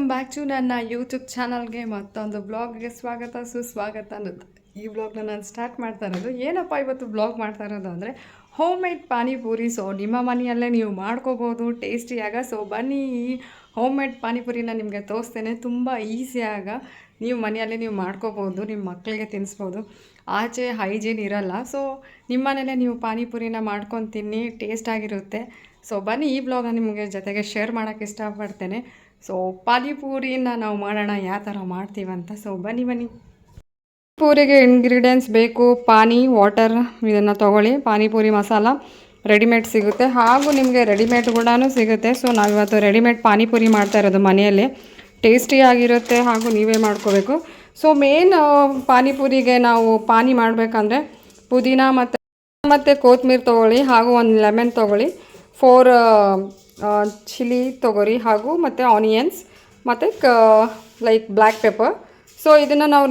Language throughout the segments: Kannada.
ಬ್ಯಾಕ್ ಟು ನನ್ನ ಯೂಟ್ಯೂಬ್ ಚಾನಲ್ಗೆ ಮತ್ತೊಂದು ಬ್ಲಾಗ್ಗೆ ಸ್ವಾಗತ ಸುಸ್ವಾಗತ ಅನ್ನೋದು. ಈ ಬ್ಲಾಗ್ನ ನಾನು ಸ್ಟಾರ್ಟ್ ಮಾಡ್ತಾ ಇರೋದು ಏನಪ್ಪ ಇವತ್ತು ಬ್ಲಾಗ್ ಮಾಡ್ತಾ ಇರೋದು ಅಂದರೆ ಹೋಮ್ ಮೇಡ್ ಪಾನಿಪೂರಿ. ಸೊ ನಿಮ್ಮ ಮನೆಯಲ್ಲೇ ನೀವು ಮಾಡ್ಕೋಬೋದು ಟೇಸ್ಟಿಯಾಗ. ಸೊ ಬನ್ನಿ, ಈ ಹೋಮ್ ಮೇಡ್ ಪಾನಿಪುರಿನ ನಿಮಗೆ ತೋರಿಸ್ತೇನೆ. ತುಂಬ ಈಸಿಯಾಗ ನೀವು ಮನೆಯಲ್ಲೇ ನೀವು ಮಾಡ್ಕೋಬೋದು, ನಿಮ್ಮ ಮಕ್ಕಳಿಗೆ ತಿನ್ನಿಸ್ಬೋದು. ಆಚೆ ಹೈಜೀನ್ ಇರಲ್ಲ. ಸೊ ನಿಮ್ಮ ಮನೇಲೆ ನೀವು ಪಾನಿಪುರಿನ ಮಾಡ್ಕೊಂಡು ತಿನ್ನಿ, ಟೇಸ್ಟಾಗಿರುತ್ತೆ. ಸೊ ಬನ್ನಿ, ಈ ಬ್ಲಾಗ್ನ ನಿಮಗೆ ಜೊತೆಗೆ ಶೇರ್ ಮಾಡೋಕ್ಕೆ ಇಷ್ಟಪಡ್ತೇನೆ. ಸೊ ಪಾನಿಪೂರಿನ ನಾವು ಮಾಡೋಣ, ಯಾವ ಥರ ಮಾಡ್ತೀವಂತ. ಸೊ ಬನ್ನಿ. ಪೂರಿಗೆ ಇಂಗ್ರೀಡಿಯೆಂಟ್ಸ್ ಬೇಕು: ಪಾನಿ, ವಾಟರ್, ಇದನ್ನು ತೊಗೊಳ್ಳಿ. ಪಾನಿಪೂರಿ ಮಸಾಲ ರೆಡಿಮೇಡ್ ಸಿಗುತ್ತೆ, ಹಾಗೂ ನಿಮಗೆ ರೆಡಿಮೇಡ್ ಕೂಡ ಸಿಗುತ್ತೆ. ಸೊ ನಾವಿವತ್ತು ರೆಡಿಮೇಡ್ ಪಾನಿಪೂರಿ ಮಾಡ್ತಾ ಇರೋದು ಮನೆಯಲ್ಲಿ. ಟೇಸ್ಟಿಯಾಗಿರುತ್ತೆ, ಹಾಗೂ ನೀವೇ ಮಾಡ್ಕೋಬೇಕು. ಸೊ ಮೇನ್ ಪಾನಿಪೂರಿಗೆ ನಾವು ಪಾನಿ ಮಾಡಬೇಕಂದ್ರೆ ಪುದೀನ ಮತ್ತು ಕೊತ್ತಂಬರಿ ತೊಗೊಳ್ಳಿ, ಹಾಗೂ ಒಂದು ಲೆಮನ್ ತೊಗೊಳ್ಳಿ, 4 ಚಿಲ್ಲಿ ತೊಗೊರಿ, ಹಾಗೂ ಮತ್ತು ಆನಿಯನ್ಸ್, ಮತ್ತು ಲೈಕ್ ಬ್ಲ್ಯಾಕ್ ಪೆಪ್ಪರ್. ಸೊ ಇದನ್ನು ನಾವು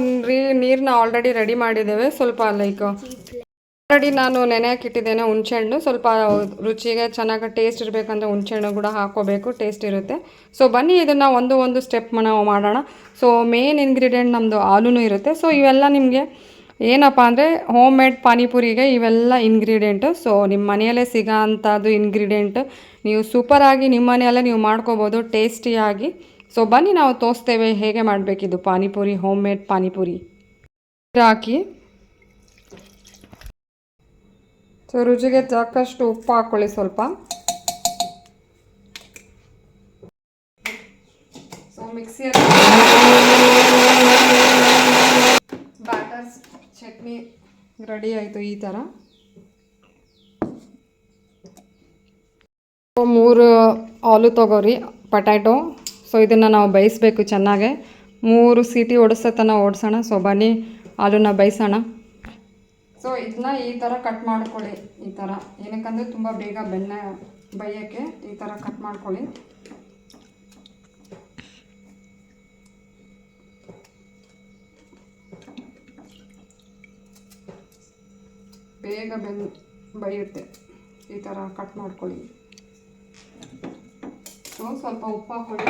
ನೀರನ್ನ ಆಲ್ರೆಡಿ ರೆಡಿ ಮಾಡಿದ್ದೇವೆ. ಸ್ವಲ್ಪ ಆಲ್ರೆಡಿ ನಾನು ನೆನೆಯಾಕಿಟ್ಟಿದ್ದೇನೆ ಹುಣಸೆಹಣ್ಣು. ಸ್ವಲ್ಪ ರುಚಿಗೆ ಚೆನ್ನಾಗಿ ಟೇಸ್ಟ್ ಇರಬೇಕಂದ್ರೆ ಹುಣಸೆಹಣ್ಣು ಕೂಡ ಹಾಕ್ಕೋಬೇಕು, ಟೇಸ್ಟ್ ಇರುತ್ತೆ. ಸೊ ಬನ್ನಿ, ಇದನ್ನು ಒಂದು ಸ್ಟೆಪ್ ನಾವು ಮಾಡೋಣ. ಸೊ ಮೇನ್ ಇಂಗ್ರೀಡಿಯೆಂಟ್ ನಮ್ಮದು ಹಾಲೂ ಇರುತ್ತೆ. ಸೊ ಇವೆಲ್ಲ ನಿಮಗೆ ಏನಪ್ಪ ಅಂದರೆ ಹೋಮ್ ಮೇಡ್ ಪಾನಿಪುರಿಗೆ ಇವೆಲ್ಲ ಇಂಗ್ರೀಡಿಯೆಂಟು. ಸೊ ನಿಮ್ಮ ಮನೆಯಲ್ಲೇ ಸಿಗೋ ಅಂಥದ್ದು ಇಂಗ್ರೀಡಿಯೆಂಟ್ ನೀವು ಸೂಪರಾಗಿ ನಿಮ್ಮ ಮನೆಯಲ್ಲೇ ನೀವು ಮಾಡ್ಕೋಬೋದು ಟೇಸ್ಟಿಯಾಗಿ. ಸೊ ಬನ್ನಿ, ನಾವು ತೋರಿಸ್ತೇವೆ ಹೇಗೆ ಮಾಡಬೇಕಿದ್ದು ಪಾನಿಪುರಿ, ಹೋಮ್ ಮೇಡ್ ಪಾನಿಪುರಿ. ಹಾಕಿ, ಸೊ ರುಚಿಗೆ ತಕ್ಕಷ್ಟು ಉಪ್ಪು ಹಾಕ್ಕೊಳ್ಳಿ ಸ್ವಲ್ಪ. ಸೊ ಮಿಕ್ಸಿಯಲ್ಲಿ ಬ್ಯಾಟರ್ ಚಟ್ನಿ ರೆಡಿ ಆಯಿತು. ಈ ಥರ 3 ಆಲೂ ತೊಗೋರಿ, ಪೊಟ್ಯಾಟೊ. ಸೊ ಇದನ್ನು ನಾವು ಬೇಯಿಸ್ಬೇಕು ಚೆನ್ನಾಗೆ, 3 ಸೀಟಿ ಓಡಿಸೋ ತನಕ ಓಡಿಸೋಣ. ಸೊ ಬನ್ನಿ, ಆಲೂನ ಬೇಯಿಸೋಣ. ಸೊ ಇದನ್ನ ಈ ಥರ ಕಟ್ ಮಾಡ್ಕೊಳ್ಳಿ. ಈ ಥರ ಏನಕ್ಕಂದರೆ ತುಂಬ ಬೇಗ ಬೇಯೋಕ್ಕೆ ಈ ಥರ ಕಟ್ ಮಾಡ್ಕೊಳ್ಳಿ. ಬೇಗ ಬೇಯುತ್ತೆ, ಈ ಥರ ಕಟ್ ಮಾಡ್ಕೊಳ್ಳಿ. ಸೊ ಸ್ವಲ್ಪ ಉಪ್ಪು ಹಾಕ್ಕೊಳ್ಳಿ.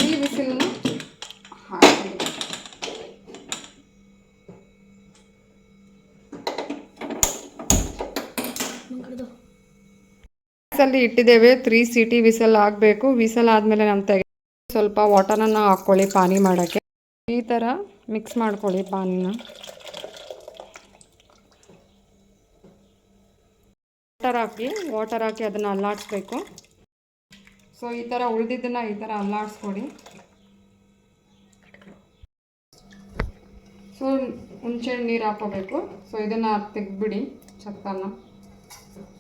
ಈ ಬಿಸಿಲನ್ನ ಹಾಕೊಳ್ಳಿ. ಗ್ಯಾಸಲ್ಲಿ ಇಟ್ಟಿದ್ದೇವೆ, 3 ಸೀಟಿ ವಿಸಲ್ ಆಗಬೇಕು. ವಿಸಲ್ ಆದಮೇಲೆ ನಮ್ಮ ಸ್ವಲ್ಪ ವಾಟರನ್ನು ಹಾಕ್ಕೊಳ್ಳಿ ಪಾನಿ ಮಾಡೋಕ್ಕೆ. ಈ ಥರ ಮಿಕ್ಸ್ ಮಾಡ್ಕೊಳ್ಳಿ ಪಾನಿನ. ವಾಟರ್ ಹಾಕಿ ಅದನ್ನು ಅಲ್ಲಾಡಿಸ್ಬೇಕು. ಸೊ ಈ ಥರ ಉಳಿದಿದ್ದನ್ನು ಈ ಥರ ಅಲ್ಲಾಡಿಸ್ಕೊಡಿ. ಸೊ ಹುಣಸೆಹಣ್ಣು ನೀರು ಹಾಕೋಬೇಕು. ಸೊ ಇದನ್ನು ತೆಗೆದ್ಬಿಡಿ ಚಕ್ಕನ್ನ.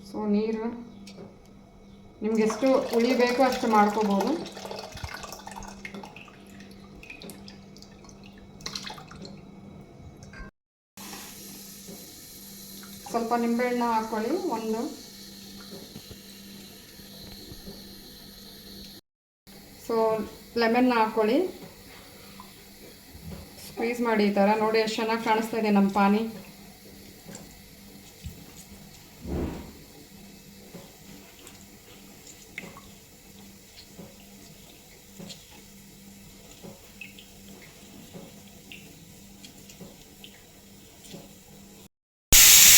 ಸೊ ನೀರು ನಿಮಗೆಷ್ಟು ಉಳಿಬೇಕು ಅಷ್ಟು ಮಾಡ್ಕೋಬೋದು. ಸ್ವಲ್ಪ ನಿಂಬೆಹಣ್ಣು ಹಾಕ್ಕೊಳ್ಳಿ, 1. ಸೊ ಲೆಮನ್ನ ಹಾಕ್ಕೊಳ್ಳಿ, ಸ್ಕ್ವೀಸ್ ಮಾಡಿ. ಈ ಥರ ನೋಡಿ ಎಷ್ಟು ಚೆನ್ನಾಗಿ ಕಾಣಿಸ್ತಾ ಇದೆ ನಮ್ಮ ಪಾನಿ.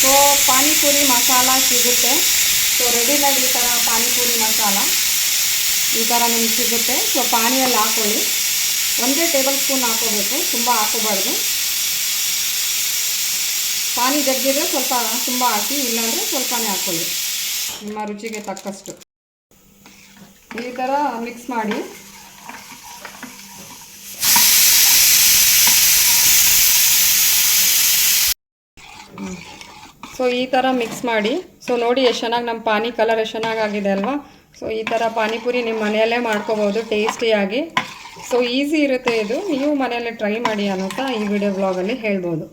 ಸೊ ಪಾನಿಪುರಿ ಮಸಾಲ ಸಿಗುತ್ತೆ. ಸೊ ರೆಡಿಮೇಡ್ ಈ ಥರ ಪಾನಿಪುರಿ ಮಸಾಲ ಈ ಥರ ನಿಮ್ಗೆ ಸಿಗುತ್ತೆ. ಸೊ ಪಾನಿಯಲ್ಲಿ ಹಾಕ್ಕೊಳ್ಳಿ, 1 ಟೇಬಲ್ ಸ್ಪೂನ್ ಹಾಕೋಬೇಕು, ತುಂಬ ಹಾಕೋಬಾರ್ದು. ಪಾನಿ ಜಗ್ಗಿದ್ರೆ ಸ್ವಲ್ಪ ತುಂಬ ಹಾಕಿ, ಇಲ್ಲಾಂದರೆ ಸ್ವಲ್ಪನೇ ಹಾಕ್ಕೊಳ್ಳಿ ನಿಮ್ಮ ರುಚಿಗೆ ತಕ್ಕಷ್ಟು. ಈ ಥರ ಮಿಕ್ಸ್ ಮಾಡಿ. ಸೊ ಈ ಥರ ಮಿಕ್ಸ್ ಮಾಡಿ. ಸೊ ನೋಡಿ ಎಷ್ಟು ಚೆನ್ನಾಗಿ ನಮ್ಮ ಪಾನಿ ಕಲರ್ ಎಷ್ಟು ಚೆನ್ನಾಗಾಗಿದೆ ಅಲ್ವಾ. ಸೊ ಈ ಥರ ಪಾನಿಪುರಿ ನಿಮ್ಮ ಮನೆಯಲ್ಲೇ ಮಾಡ್ಕೋಬೋದು ಟೇಸ್ಟಿಯಾಗಿ. ಸೊ ಈಸಿ ಇರುತ್ತೆ ಇದು, ನೀವು ಮನೆಯಲ್ಲೇ ಟ್ರೈ ಮಾಡಿ ಅನ್ನೋಂಥ ಈ ವಿಡಿಯೋ ಬ್ಲಾಗಲ್ಲಿ ಹೇಳ್ಬೋದು.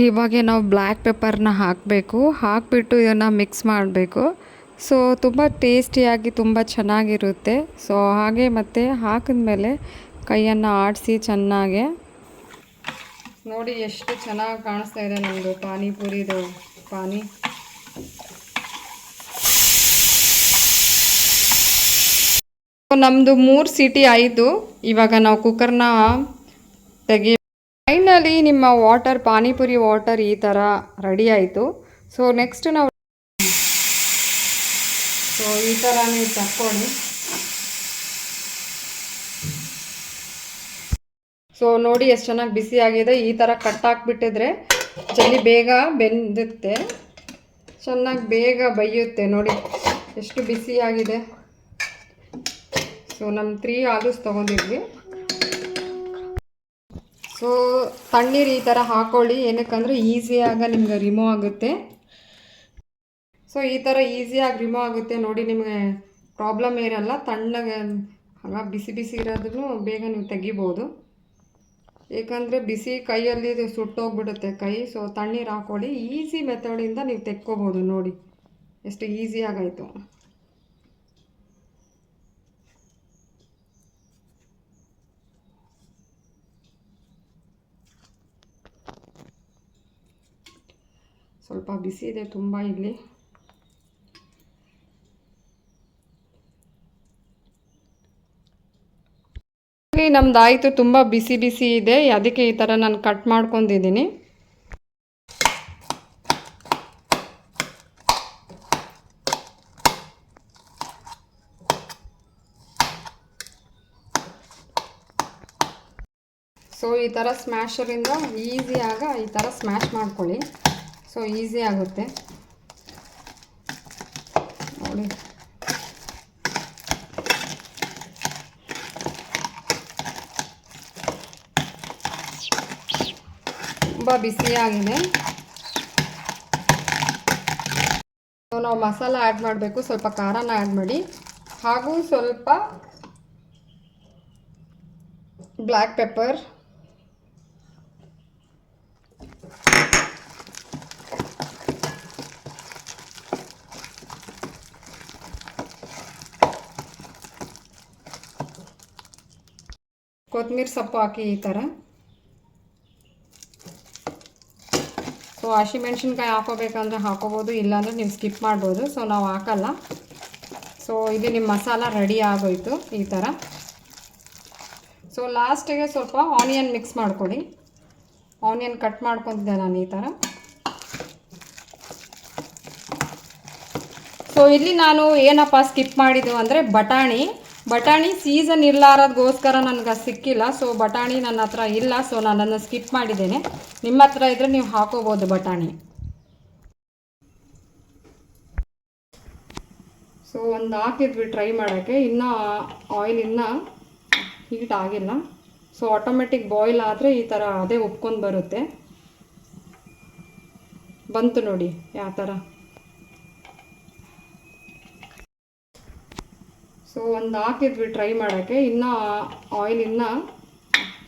ಇವಾಗ ನಾವು ಬ್ಲ್ಯಾಕ್ ಪೆಪ್ಪರ್ನ ಹಾಕಬೇಕು, ಹಾಕಿಬಿಟ್ಟು ಇದನ್ನು ಮಿಕ್ಸ್ ಮಾಡಬೇಕು. ಸೊ ತುಂಬ ಟೇಸ್ಟಿಯಾಗಿ ತುಂಬ ಚೆನ್ನಾಗಿರುತ್ತೆ. ಸೊ ಹಾಗೆ ಮತ್ತು ಹಾಕಿದ್ಮೇಲೆ ಕೈಯನ್ನು ಆಡಿಸಿ ಚೆನ್ನಾಗೆ. ನೋಡಿ ಎಷ್ಟು ಚೆನ್ನಾಗಿ ಕಾಣಿಸ್ತಾ ಇದೆ ನಮ್ಮದು ಪಾನಿಪುರಿದು ಪಾನಿ. ನಮ್ಮದು 3 ಸೀಟಿ ಆಯಿತು. ಇವಾಗ ನಾವು ಕುಕ್ಕರ್ನ ತೆಗಿ. ಫೈನಲಿ ನಿಮ್ಮ ಪಾನಿಪುರಿ ವಾಟರ್ ಈ ಥರ ರೆಡಿ ಆಯಿತು. ಸೊ ನೆಕ್ಸ್ಟ್ ನಾವು ಈ ಥರ ನೀವು ತಕ್ಕೊಳ್ಳಿ. ಸೊ ನೋಡಿ ಎಷ್ಟು ಚೆನ್ನಾಗಿ ಬಿಸಿ ಆಗಿದೆ. ಈ ಥರ ಕಟ್ ಹಾಕ್ಬಿಟ್ಟಿದ್ರೆ ಜಲ್ದಿ ಬೇಗ ಬೆಂದುತ್ತೆ, ಚೆನ್ನಾಗಿ ಬೇಗ ಬೇಯುತ್ತೆ. ನೋಡಿ ಎಷ್ಟು ಬಿಸಿಯಾಗಿದೆ. ಸೊ ನಮ್ಮ 3 ಆಲೂಸ್ ತೊಗೊಂಡಿದ್ವಿ. ಸೊ ತಣ್ಣೀರು ಈ ಥರ ಹಾಕ್ಕೊಳ್ಳಿ, ಏನಕ್ಕಂದರೆ ಈಸಿಯಾಗಿ ನಿಮ್ಗೆ ರಿಮೂವ್ ಆಗುತ್ತೆ. ಸೊ ಈ ಥರ ಈಸಿಯಾಗಿ ರಿಮೂವ್ ಆಗುತ್ತೆ. ನೋಡಿ ನಿಮಗೆ ಪ್ರಾಬ್ಲಮ್ ಇರಲ್ಲ. ತಣ್ಣಗೆ ಹಾಗೆ ಬಿಸಿ ಬಿಸಿ ಇರೋದನ್ನು ಬೇಗ ನೀವು ತೆಗಿಬೋದು. ಏಕೆಂದರೆ ಬಿಸಿ ಕೈಯಲ್ಲಿ ಸುಟ್ಟೋಗ್ಬಿಡುತ್ತೆ ಕೈ. ಸೊ ತಣ್ಣೀರು ಹಾಕ್ಕೊಳ್ಳಿ. ಈಸಿ ಮೆಥಡಿಂದ ನೀವು ತೆಕ್ಕೋಬೋದು. ನೋಡಿ ಎಷ್ಟು ಈಸಿಯಾಗಾಯಿತು. ಸ್ವಲ್ಪ ಬಿಸಿ ಇದೆ ತುಂಬ ಇಲ್ಲಿ. ನಮ್ದಾಯಿತು, ತುಂಬ ಬಿಸಿ ಬಿಸಿ ಇದೆ, ಅದಕ್ಕೆ ಈ ಥರ ನಾನು ಕಟ್ ಮಾಡ್ಕೊಂಡಿದ್ದೀನಿ. ಸೊ ಈ ಥರ ಸ್ಮ್ಯಾಶರಿಂದ ಈಸಿಯಾಗಿ ಈ ಥರ ಸ್ಮ್ಯಾಶ್ ಮಾಡ್ಕೊಳ್ಳಿ. ಸೊ ಈಸಿ ಆಗುತ್ತೆ ನೋಡಿ. ತುಂಬ ಬಿಸಿಯಾಗಿದೆ. ಸೊ ನಾವು ಮಸಾಲ ಆ್ಯಡ್ ಮಾಡಬೇಕು. ಸ್ವಲ್ಪ ಖಾರನ ಆ್ಯಡ್ ಮಾಡಿ, ಹಾಗೂ ಸ್ವಲ್ಪ ಬ್ಲ್ಯಾಕ್ ಪೆಪ್ಪರ್, ಕೊತ್ತಂಬರಿ ಸೊಪ್ಪು ಹಾಕಿ ಈ ಥರ. ಸೊ ಹಸಿಮೆಣ್ಸಿನ್ಕಾಯಿ ಹಾಕೋಬೇಕಂದ್ರೆ ಹಾಕೋಬೋದು, ಇಲ್ಲಾಂದರೆ ನೀವು ಸ್ಕಿಪ್ ಮಾಡ್ಬೋದು. ಸೊ ನಾವು ಹಾಕಲ್ಲ. ಸೊ ಇದು ನಿಮ್ಮ ಮಸಾಲ ರೆಡಿ ಆಗೋಯ್ತು ಈ ಥರ. ಸೊ ಲಾಸ್ಟಿಗೆ ಸ್ವಲ್ಪ ಆನಿಯನ್ ಮಿಕ್ಸ್ ಮಾಡ್ಕೊಳ್ಳಿ. ಆನಿಯನ್ ಕಟ್ ಮಾಡ್ಕೊತಿದ್ದೆ ನಾನು ಈ ಥರ. ಸೊ ಇಲ್ಲಿ ನಾನು ಏನಪ್ಪ ಸ್ಕಿಪ್ ಮಾಡಿದ್ದು ಅಂದರೆ ಬಟಾಣಿ ಸೀಸನ್ ಇರಲಾರದಗೋಸ್ಕರ ನನಗೆ ಸಿಕ್ಕಿಲ್ಲ. ಸೊ ಬಟಾಣಿ ನನ್ನ ಹತ್ರ ಇಲ್ಲ. ಸೊ ನಾನನ್ನು ಸ್ಕಿಪ್ ಮಾಡಿದ್ದೇನೆ. ನಿಮ್ಮ ಹತ್ರ ಇದ್ದರೆ ನೀವು ಹಾಕೋಬೋದು ಬಟಾಣಿ. ಸೊ ಒಂದು ಹಾಕಿದ್ವಿ ಟ್ರೈ ಮಾಡೋಕ್ಕೆ. ಇನ್ನೂ ಆಯಿಲ್ ಇನ್ನೂ ಹೀಟ್ ಆಗಿಲ್ಲ. ಸೊ ಆಟೋಮೆಟಿಕ್ ಬಾಯ್ಲ್ ಆದರೆ ಈ ಥರ ಅದೇ ಉಪ್ಕೊಂಡು ಬರುತ್ತೆ. ಬಂತು ನೋಡಿ ಯಾವ ಥರ. ಸೊ ಒಂದು ಹಾಕಿದ್ವಿ ಟ್ರೈ ಮಾಡೋಕ್ಕೆ. ಇನ್ನೂ ಆಯಿಲ್ ಇನ್ನೂ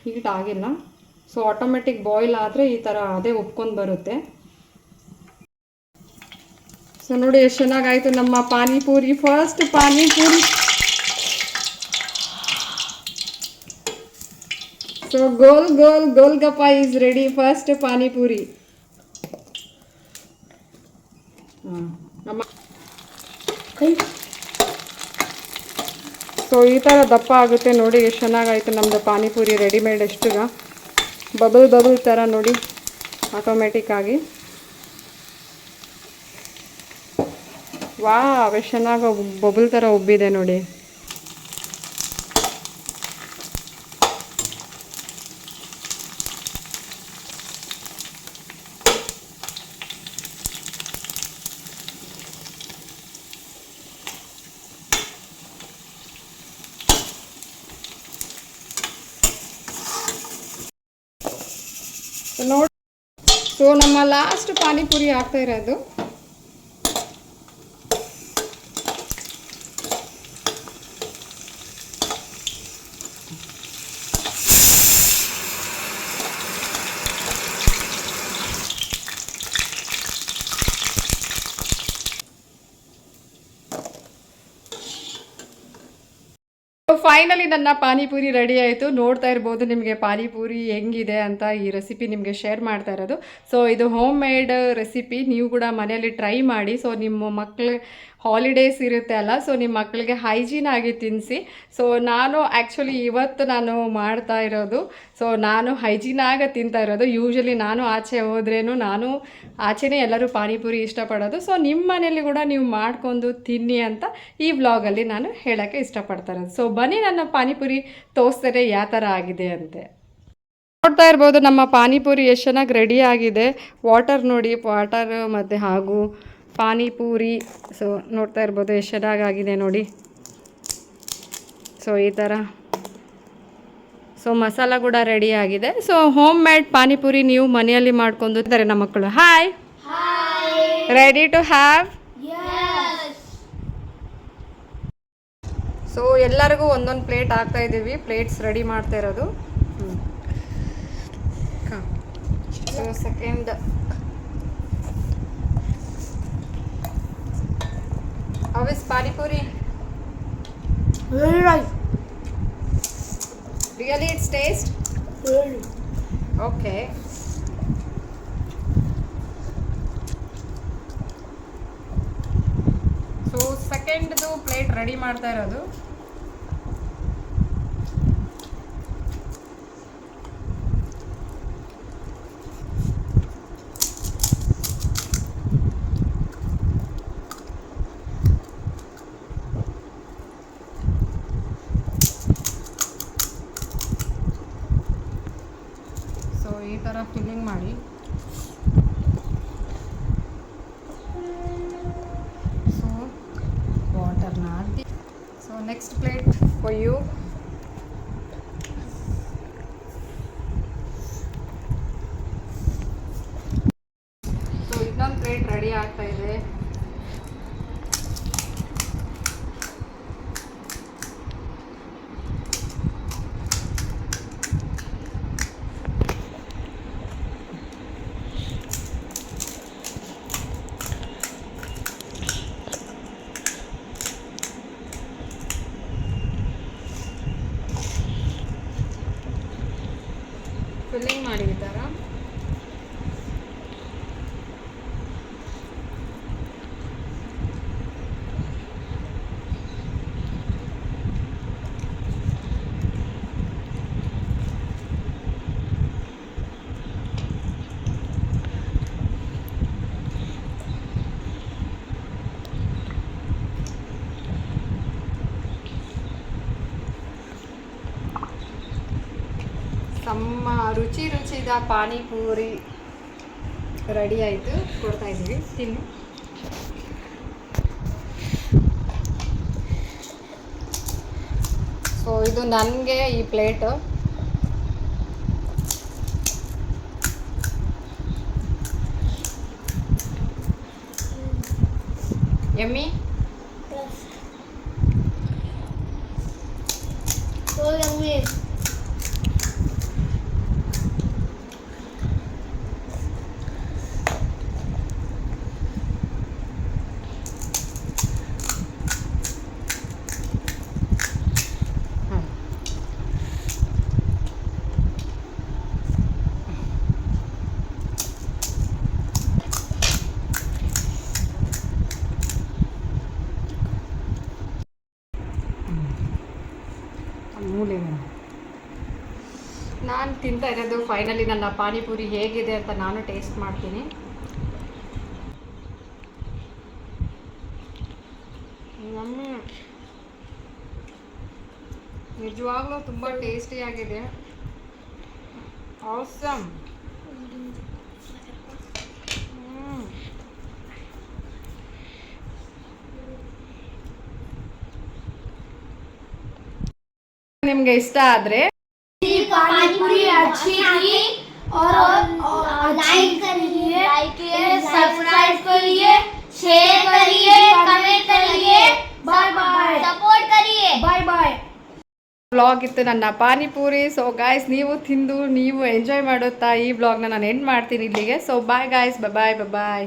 ಹೀಟ್ ಆಗಿಲ್ಲ. ಸೊ ಆಟೋಮೆಟಿಕ್ ಬಾಯ್ಲ್ ಆದರೆ ಈ ಥರ ಅದೇ ಉಪ್ಕೊಂಡು ಬರುತ್ತೆ. ಸೊ ನೋಡಿ ಎಷ್ಟು ಚೆನ್ನಾಗಾಯಿತು ನಮ್ಮ panipuri. First panipuri. So golgappa is ready. First panipuri. ನಮ್ಮ ಸೊ ಈ ಥರ ದಪ್ಪ ಆಗುತ್ತೆ ನೋಡಿ. ಎಷ್ಟು ಚೆನ್ನಾಗಾಯಿತು ನಮ್ಮದು ಪಾನಿಪೂರಿ ರೆಡಿಮೇಡ್. ಎಷ್ಟುಗ ಬಬಲ್ ಥರ ನೋಡಿ ಆಟೋಮೆಟಿಕ್ಕಾಗಿ. ವಾವ್ ಎಷ್ಟು ಚೆನ್ನಾಗಿ ಬಬಲ್ ಥರ ಉಬ್ಬಿದೆ ನೋಡಿ. ನೋಡಿ. ಸೊ ನಮ್ಮ ಲಾಸ್ಟ್ ಪಾನಿಪುರಿ ಆಗ್ತಾ ಇರೋದು. ಫೈನಲಿ ನನ್ನ ಪಾನಿಪುರಿ ರೆಡಿ ಆಯಿತು. ನೋಡ್ತಾ ಇರ್ಬೋದು ನಿಮಗೆ ಪಾನಿಪುರಿ ಹೆಂಗಿದೆ ಅಂತ. ಈ ರೆಸಿಪಿ ನಿಮಗೆ ಶೇರ್ ಮಾಡ್ತಾ ಇರೋದು. ಸೊ ಇದು ಹೋಮ್ ಮೇಡ್ ರೆಸಿಪಿ. ನೀವು ಕೂಡ ಮನೆಯಲ್ಲಿ ಟ್ರೈ ಮಾಡಿ. ಸೊ ನಿಮ್ಮ ಮಕ್ಕಳು ಹಾಲಿಡೇಸ್ ಇರುತ್ತೆ ಅಲ್ಲ, ಸೊ ನಿಮ್ಮ ಮಕ್ಕಳಿಗೆ ಹೈಜೀನ್ ಆಗಿ ತಿನ್ನಿಸಿ. ಸೊ ನಾನು ಆ್ಯಕ್ಚುಲಿ ಇವತ್ತು ನಾನು ಮಾಡ್ತಾ ಇರೋದು, ಸೊ ನಾನು ಹೈಜೀನಾಗಿ ತಿಂತಾ ಇರೋದು. ಯೂಶ್ವಲಿ ನಾನು ಆಚೆ ಹೋದ್ರೇನು ನಾನು ಆಚೆನೇ ಎಲ್ಲರೂ ಪಾನಿಪುರಿ ಇಷ್ಟಪಡೋದು. ಸೊ ನಿಮ್ಮ ಮನೇಲಿ ಕೂಡ ನೀವು ಮಾಡ್ಕೊಂಡು ತಿನ್ನಿ ಅಂತ ಈ ವ್ಲಾಗಲ್ಲಿ ನಾನು ಹೇಳೋಕ್ಕೆ ಇಷ್ಟಪಡ್ತಾ ಇರೋದು. ಸೊ ಬನ್ನಿ ನನ್ನ ಪಾನಿಪುರಿ ತೋರಿಸ್ತಾರೆ ಯಾವ ಥರ ಆಗಿದೆ ಅಂತೆ. ನೋಡ್ತಾ ಇರ್ಬೋದು ನಮ್ಮ ಪಾನಿಪುರಿ ಎಷ್ಟು ಚೆನ್ನಾಗಿ ರೆಡಿ ಆಗಿದೆ. ವಾಟರ್ ನೋಡಿ, ವಾಟರ್ ಮತ್ತು ಹಾಗೂ ಪಾನಿಪುರಿ. ಸೊ ನೋಡ್ತಾ ಇರ್ಬೋದು ಎಷ್ಟು ಚೆನ್ನಾಗಾಗಿದೆ ನೋಡಿ. ಸೊ ಈ ಥರ. ಸೊ ಮಸಾಲ ಕೂಡ ರೆಡಿ ಆಗಿದೆ. ಸೊ ಹೋಮ್ ಮೇಡ್ ಪಾನಿಪುರಿ ನೀವು ಮನೆಯಲ್ಲಿ ಮಾಡ್ಕೊಂಡು ಇದ್ದಾರೆ ನಮ್ಮ ಮಕ್ಕಳು. Hi, ready to have. So ಎಲ್ಲರಿಗೂ ಒಂದೊಂದು ಪ್ಲೇಟ್ ಹಾಕ್ತಾ ಇದ್ದೀವಿ. ಪ್ಲೇಟ್ಸ್ ರೆಡಿ ಮಾಡ್ತಾ ಇರೋದು. So second, how is Pani Puri? Very nice. Really, its taste? Very. Okay. So second plate ready ಮಾಡ್ತಾ ಇರೋದು. ಈ ಥರ ಫಿಲ್ಲಿಂಗ್ ಮಾಡಿ. ಸೊ ವಾಟರ್ನ ಹಾಕಿ. So next plate for you. So ಇನ್ನೊಂದು ಪ್ಲೇಟ್ ರೆಡಿ ಆಗ್ತಾ ಇದೆ. ಫಿಲ್ಲಿಂಗ್ ಮಾಡಿ ಈ ಥರ. ನಮ್ಮ ರುಚಿದ ಪಾನಿಪೂರಿ ರೆಡಿ ಆಯಿತು. ಕೊಡ್ತಾ ಇದ್ದೀವಿ, ತಿನ್ನು. ಸೊ ಇದು ನನಗೆ ಈ ಪ್ಲೇಟು. ಯಮ್ಮಿ. So yummy. ನಾನು ತಿಂತಾ ಇರೋದು ಫೈನಲಿ ನನ್ನ ಪಾನಿಪುರಿ ಹೇಗಿದೆ ಅಂತ ನಾನು ಟೇಸ್ಟ್ ಮಾಡ್ತೀನಿ. ನಿಜವಾಗ್ಲೂ ತುಂಬ ಟೇಸ್ಟಿಯಾಗಿದೆ. ಆಸಮ್. ನಿಮಗೆ ಇಷ್ಟ ಆದರೆ पानीपुरी अच्छी थी और लाइक करिए, सब्सक्राइब करिए, शेयर करिए, कमेंट करिए, बाय बाय, सपोर्ट करिए, बाय बाय. ವ್ಲಾಗ್ ಇತ್ತು ನನ್ನ ಪಾನಿಪೂರಿ. ಸೊ ಗಾಯ್ಸ್, ನೀವು ತಿಂದು ನೀವು ಎಂಜಾಯ್ ಮಾಡುತ್ತಾ ಈ ವ್ಲಾಗ್ನ ನಾನು ಎಂಡ್ ಮಾಡ್ತೀನಿ ಇಲ್ಲಿಗೆ. ಸೊ ಬಾಯ್ ಗಾಯ್ಸ್, ಬಾಯ್ ಬಾಯ್.